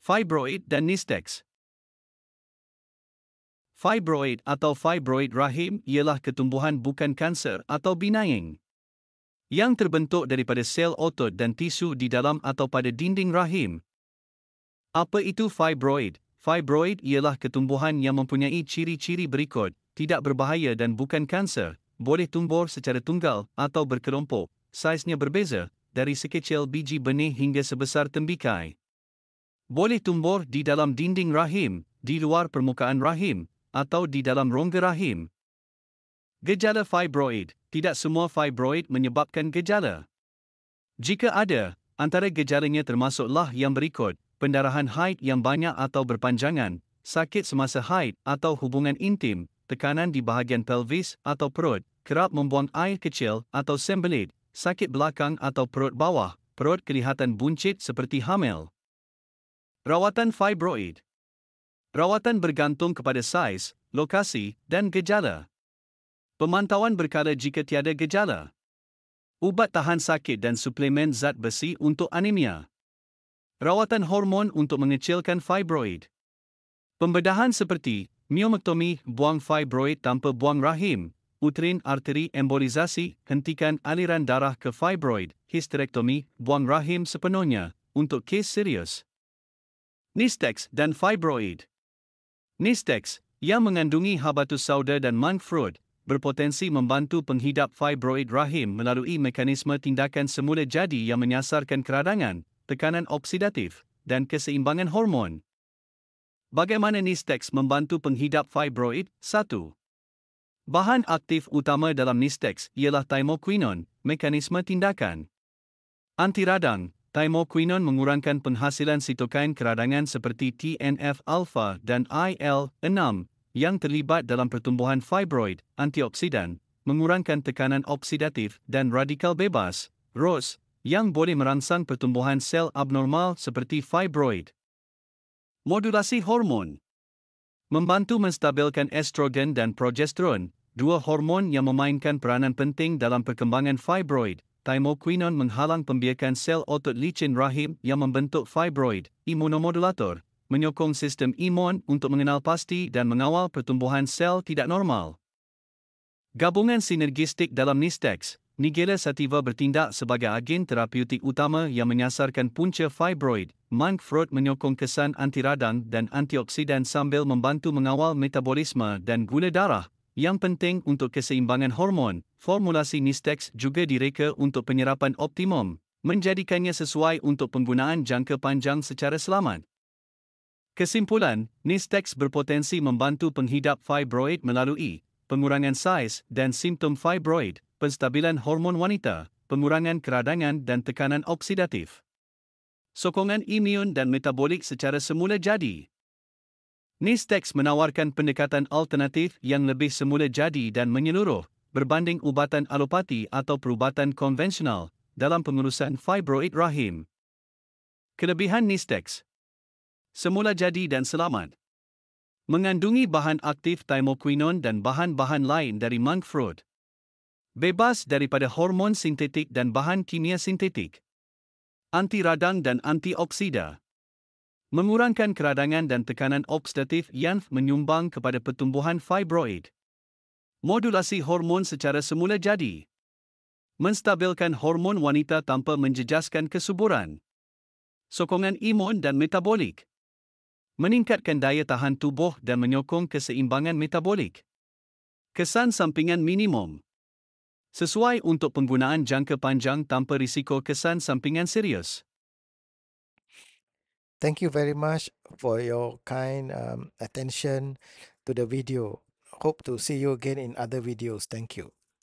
Fibroid dan Nistex. Fibroid atau fibroid rahim ialah ketumbuhan bukan kanser atau benign yang terbentuk daripada sel otot dan tisu di dalam atau pada dinding rahim. Apa itu fibroid? Fibroid ialah ketumbuhan yang mempunyai ciri-ciri berikut: tidak berbahaya dan bukan kanser, boleh tumbuh secara tunggal atau berkelompok, saiznya berbeza, dari sekecil biji benih hingga sebesar tembikai. Boleh tumbuh di dalam dinding rahim, di luar permukaan rahim, atau di dalam rongga rahim. Gejala fibroid. Tidak semua fibroid menyebabkan gejala. Jika ada, antara gejalanya termasuklah yang berikut: pendarahan haid yang banyak atau berpanjangan, sakit semasa haid atau hubungan intim, tekanan di bahagian pelvis atau perut, kerap membuang air kecil atau sembelit, sakit belakang atau perut bawah, perut kelihatan buncit seperti hamil. Rawatan fibroid. Rawatan bergantung kepada saiz, lokasi, dan gejala. Pemantauan berkala jika tiada gejala. Ubat tahan sakit dan suplemen zat besi untuk anemia. Rawatan hormon untuk mengecilkan fibroid. Pembedahan seperti myomectomy, buang fibroid tanpa buang rahim, uterin arteri embolisasi, hentikan aliran darah ke fibroid, histerektomi, buang rahim sepenuhnya, untuk kes serius. Nistex dan fibroid. Nistex, yang mengandungi habatus sauda dan monk fruit, berpotensi membantu penghidap fibroid rahim melalui mekanisme tindakan semula jadi yang menyasarkan keradangan, tekanan oksidatif, dan keseimbangan hormon. Bagaimana Nistex membantu penghidap fibroid? 1. Bahan aktif utama dalam Nistex ialah thymoquinone. Mekanisme tindakan: anti-radang. Thymoquinone mengurangkan penghasilan sitokain keradangan seperti TNF-alpha dan IL-6 yang terlibat dalam pertumbuhan fibroid. Antioksidan, mengurangkan tekanan oksidatif dan radikal bebas, ROS, yang boleh merangsang pertumbuhan sel abnormal seperti fibroid. Modulasi hormon. Membantu menstabilkan estrogen dan progesteron, dua hormon yang memainkan peranan penting dalam perkembangan fibroid. Thymoquinone menghalang pembiakan sel otot licin rahim yang membentuk fibroid. Imunomodulator, menyokong sistem imun untuk mengenal pasti dan mengawal pertumbuhan sel tidak normal. Gabungan sinergistik dalam Nistex. Nigella sativa bertindak sebagai agen terapeutik utama yang menyasarkan punca fibroid. Monk fruit menyokong kesan anti-radang dan antioksidan sambil membantu mengawal metabolisme dan gula darah, yang penting untuk keseimbangan hormon. Formulasi Nistex juga direka untuk penyerapan optimum, menjadikannya sesuai untuk penggunaan jangka panjang secara selamat. Kesimpulan, Nistex berpotensi membantu penghidap fibroid melalui pengurangan saiz dan simptom fibroid, penstabilan hormon wanita, pengurangan keradangan dan tekanan oksidatif, sokongan imun dan metabolik secara semula jadi. Nistex menawarkan pendekatan alternatif yang lebih semula jadi dan menyeluruh, berbanding ubatan alopati atau perubatan konvensional, dalam pengurusan fibroid rahim. Kelebihan Nistex: semula jadi dan selamat. Mengandungi bahan aktif thymoquinone dan bahan-bahan lain dari monk fruit. Bebas daripada hormon sintetik dan bahan kimia sintetik. Anti-radang dan antioksida. Mengurangkan keradangan dan tekanan oksidatif yang menyumbang kepada pertumbuhan fibroid. Modulasi hormon secara semula jadi. Menstabilkan hormon wanita tanpa menjejaskan kesuburan. Sokongan imun dan metabolik. Meningkatkan daya tahan tubuh dan menyokong keseimbangan metabolik. Kesan sampingan minimum. Sesuai untuk penggunaan jangka panjang tanpa risiko kesan sampingan serius. Thank you very much for your kind attention to the video. Hope to see you again in other videos. Thank you.